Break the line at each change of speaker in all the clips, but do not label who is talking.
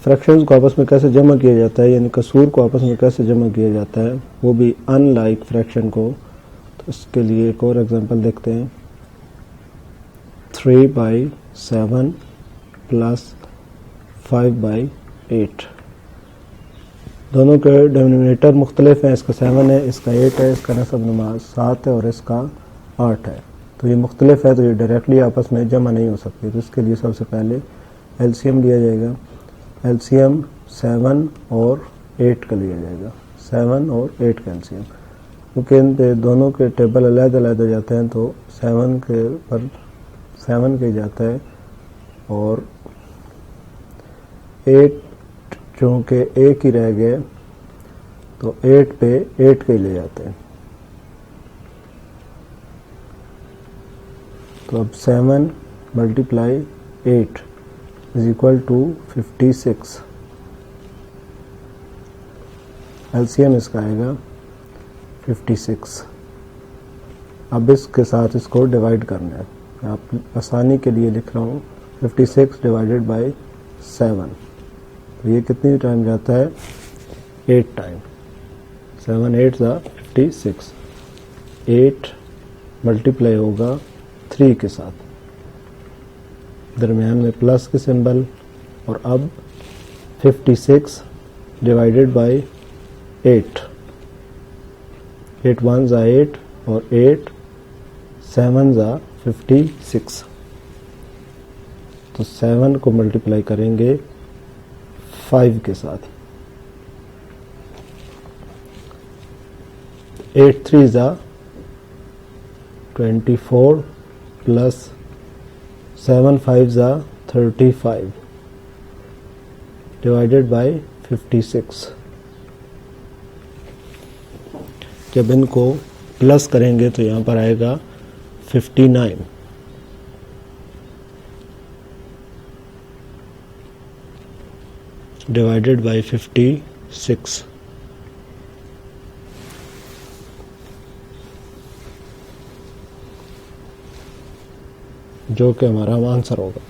Fractions کو آپس میں کیسے جمع کیا جاتا ہے، یعنی کسور کو آپس میں کیسے جمع کیا جاتا ہے، وہ بھی ان لائک فریکشن کو. تو اس کے لیے ایک اور ایگزامپل دیکھتے ہیں. 3/7 پلس 5/8. دونوں کے ڈینومینیٹر مختلف ہیں. اس کا 7 ہے، اس کا 8 ہے، اس کا نصب نماز 7 ہے اور اس کا 8 ہے. تو یہ مختلف ہے تو یہ ڈائریکٹلی آپس میں جمع نہیں ہو سکتی. تو اس کے لیے سب سے پہلے ایل سی ایم لیا جائے گا. ایل سی ایم 7 اور 8 کا لیا جائے گا. 7 اور 8 کا ایل سی ایم، کیونکہ ان پہ دونوں کے ٹیبل علیحدہ علیحدہ جاتے ہیں تو 7 کے پر 7 کے جاتا ہے اور 8 چونکہ ایک ہی رہ گئے تو 8 پہ 8 کے لے جاتے ہیں. تو اب 7 multiply 8 is equal to 56. L C M اس کا آئے گا 56. اب اس کے ساتھ اس کو ڈیوائڈ کرنا ہے. آپ آسانی کے لیے لکھ رہا ہوں 56 ڈیوائڈیڈ بائی 7. تو یہ کتنی ٹائم جاتا ہے؟ 8 ٹائم. 7 8 56. 8 ملٹیپلائی ہوگا 3 کے ساتھ، درمیان میں پلس کے سمبل. اور اب 56 ڈیوائڈیڈ بائی 8. 8 1 8 اور 8 7 56. تو 7 کو ملٹیپلائی کریں گے 5 کے ساتھ. 8 3 24 پلس 7 5 35 ڈیوائڈیڈ بائی 56. جب ان کو پلس کریں گے تو یہاں پر آئے گا 59 ڈیوائڈیڈ بائی 56. جو کہ ہمارا آنسر ہوگا.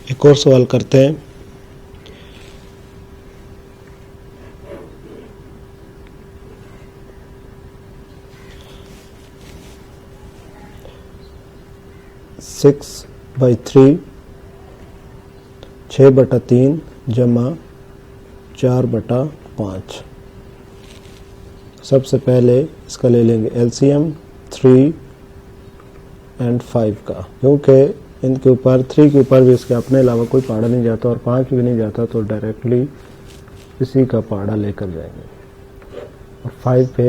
ایک اور سوال کرتے ہیں. سکس بائی 3 6/3 جمع 4/5. سب سے پہلے اس کا لے لیں گے ایل سی ایم 3 and 5 کا، کیونکہ ان کے اوپر 3 کے اوپر بھی اس کے اپنے علاوہ کوئی پہاڑا نہیں جاتا اور 5 بھی نہیں جاتا، تو ڈائریکٹلی اسی کا پہاڑا لے کر جائیں گے. اور 5 پہ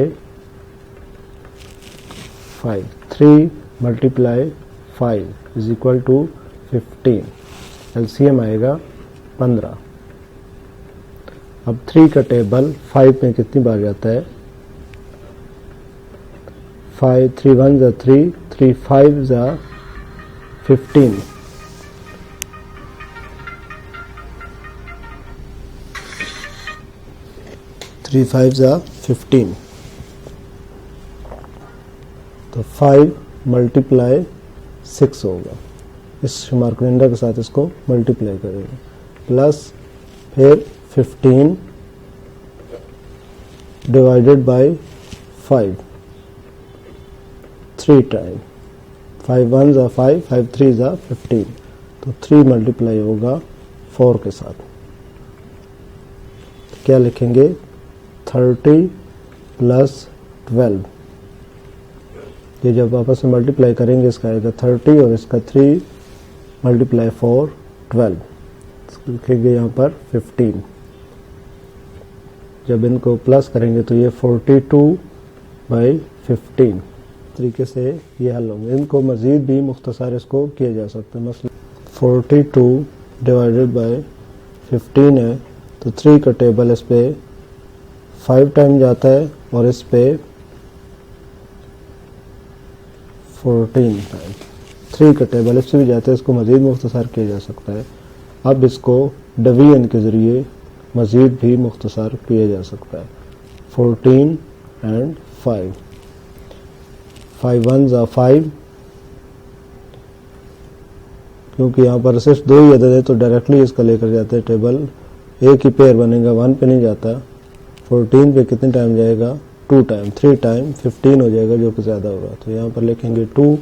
5 3 multiply 5 is equal to 15. L C M آئے گا 15. اب 3 کا ٹیبل 5 میں کتنی بار جاتا ہے؟ 5 3 1 3 3 5 15. Three 5 15. تو 5 ملٹیپلائی 6 ہوگا. اس شمار کنندہ کے ساتھ اس کو ملٹیپلائی کریں گے. پلس پھر 15 ڈیوائڈیڈ بائی 5 3 ٹائم. 5 1 5 5 3 15. تو 3 ملٹیپلائی ہوگا 4 کے ساتھ. کیا لکھیں گے؟ 30 پلس 12. یہ جب آپس میں ملٹیپلائی کریں گے اس کا آئے گا 30 اور اس کا 3 ملٹیپلائی 4 12. لکھیں گے یہاں پر 15. جب ان کو پلس کریں گے تو یہ 42/15 طریقے سے یہ حل ہوں گے. ان کو مزید بھی مختصر اس کو کیا جا سکتا ہے. مثلا 42 ڈیوائڈیڈ بائی 15 ہے تو 3 کا ٹیبل اس پہ 5 ٹائم جاتا ہے اور اس پہ 14 ٹائم. 3 کا ٹیبل اس سے بھی جاتا ہے، اس کو مزید مختصر کیا جا سکتا ہے. اب اس کو ڈویژن کے ذریعے مزید بھی مختصر کیا جا سکتا ہے. 14 and 5 5 1 5 کیونکہ یہاں پر صرف 2 ہی عدد ہے تو ڈائریکٹلی اس کا لے کر جاتے ہیں ٹیبل. ایک ہی پیئر بنے گا 1 پہ نہیں جاتا. 14 پہ کتنے ٹائم جائے گا 2 ٹائم. 3 ٹائم 15 ہو جائے گا جو کہ زیادہ ہوگا. تو یہاں پر لکھیں گے 2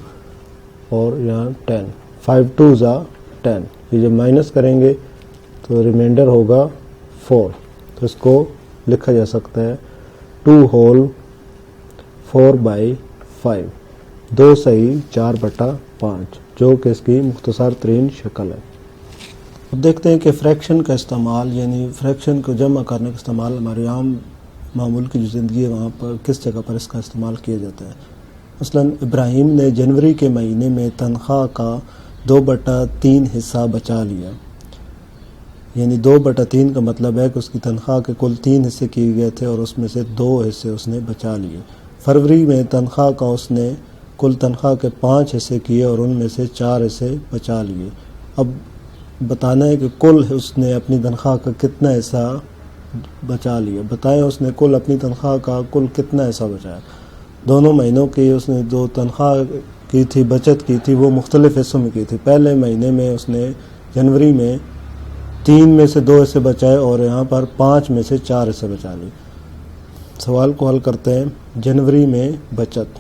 اور یہاں 10. 5 2 10. یہ جب مائنس کریں گے تو ریمائنڈر ہوگا 4. تو اس کو لکھا جا سکتا ہے 2 ہول 4/5. 2 صحیح 4/5 جو کہ اس کی مختصر ترین شکل ہے. اب دیکھتے ہیں کہ فریکشن کا استعمال یعنی فریکشن کو جمع کرنے کا استعمال ہمارے عام معمول کی جو زندگی ہے وہاں پر کس جگہ پر اس کا استعمال کیا جاتا ہے. مثلا ابراہیم نے جنوری کے مہینے میں تنخواہ کا 2/3 حصہ بچا لیا. یعنی 2/3 کا مطلب ہے کہ اس کی تنخواہ کے کل 3 حصے کیے گئے تھے اور اس میں سے 2 حصے اس نے بچا لیے. فروری میں تنخواہ کا اس نے کل تنخواہ کے 5 حصے کیے اور ان میں سے 4 حصے بچا لیے. اب بتانا ہے کہ کل اس نے اپنی تنخواہ کا کتنا حصہ بچا لیا. بتائیں اس نے کل اپنی تنخواہ کا کل کتنا حصہ بچایا. دونوں مہینوں کی اس نے جو تنخواہ کی تھی بچت کی تھی وہ مختلف حصوں میں کی تھی. پہلے مہینے میں اس نے جنوری میں 3 میں سے 2 حصے بچائے اور یہاں پر 5 میں سے 4 حصے بچا لیے. سوال کو حل کرتے ہیں. جنوری میں بچت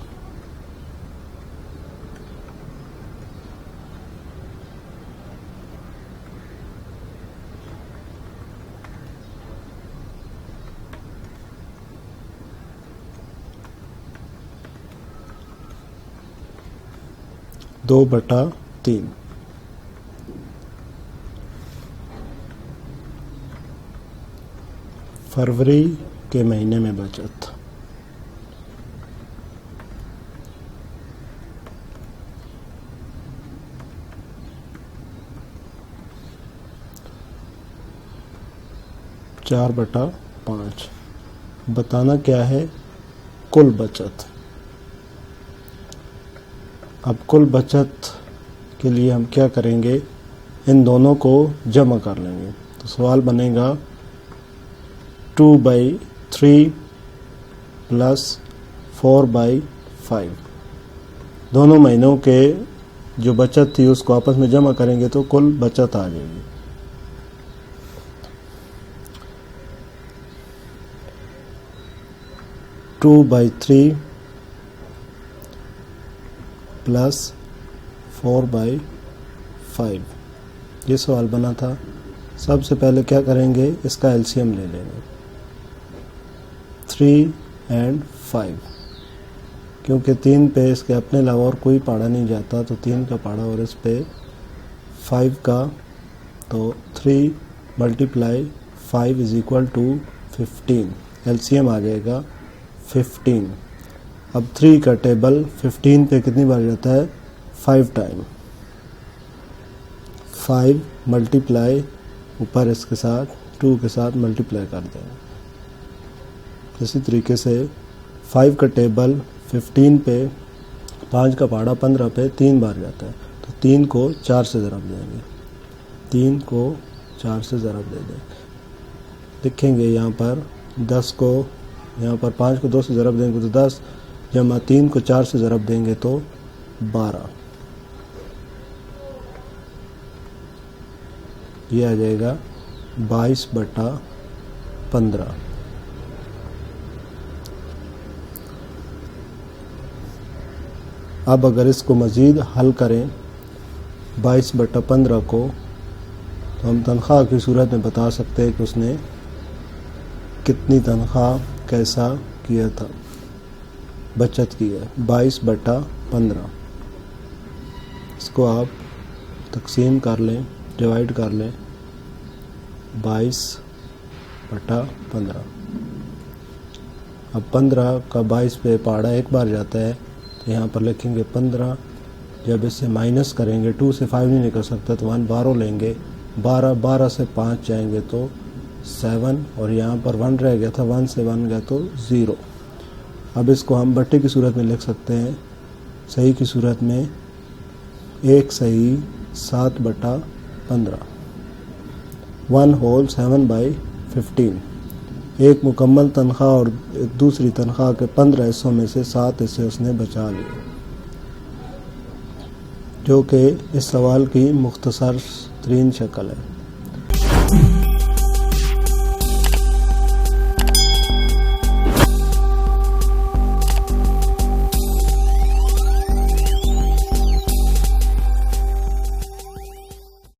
دو بٹا 3. فروری کے مہینے میں بچت 4/5. بتانا کیا ہے کل بچت. اب کل بچت کے لیے ہم کیا کریں گے ان دونوں کو جمع کر لیں گے. تو سوال بنے گا 2/3 پلس 4/5. دونوں مہینوں کے جو بچت تھی اس کو آپس میں جمع کریں گے تو کل بچت آ جائے گی. ٹو بائی 3 پلس 4/5 یہ سوال بنا تھا. سب سے پہلے کیا کریں گے اس کا ایلسیم لے لیں گے 3 اور 5 کیونکہ 3 پہ اس کے اپنے علاوہ اور کوئی پاڑا نہیں جاتا تو 3 کا پاڑا اور اس پہ 5 کا تو 3 ملٹیپلائی 5 از اکول ٹو 15. ایلسیم آ جائے گا 15. اب 3 کا ٹیبل 15 پہ کتنی بار جاتا ہے 5 ٹائم. 5 ملٹیپلائی اوپر اس کے ساتھ 2 کے ساتھ ملٹیپلائی کر دیں. اسی طریقے سے 5 کا ٹیبل 15 پہ 5 کا پاڑا 15 پہ 3 بار جاتا ہے تو 3 کو 4 سے ضرب دیں گے. 3 کو 4 سے ضرب دے دیں. لکھیں گے یہاں پر 10 کو یہاں پر 5 کو 2 سے ضرب دیں گے تو 10 جمع 3 کو 4 سے ضرب دیں گے تو 12. یہ آ جائے گا 22/15. اب اگر اس کو مزید حل کریں 22/15 کو تو ہم تنخواہ کی صورت میں بتا سکتے ہیں کہ اس نے کتنی تنخواہ کیسا کیا تھا بچت کی ہے. 22/15 اس کو آپ تقسیم کر لیں ڈیوائڈ کر لیں 22/15. اب 15 کا 22 پہ پاڑا ایک بار جاتا ہے تو یہاں پر لکھیں گے 15. جب اس سے مائنس کریں گے 2 سے 5 نہیں نکل سکتا تو 1 12 لیں گے. 12 سے 5 جائیں گے تو 7 اور یہاں پر 1 رہ گیا تھا 1 سے 1 گیا تو 0. اب اس کو ہم بٹے کی صورت میں لکھ سکتے ہیں. صحیح کی صورت میں 1 صحیح 7/15 1 ہول 7/15. ایک مکمل تنخواہ اور دوسری تنخواہ کے 15 حصوں میں سے 7 حصے اس نے بچا لیے. جو کہ اس سوال کی مختصر ترین شکل ہے۔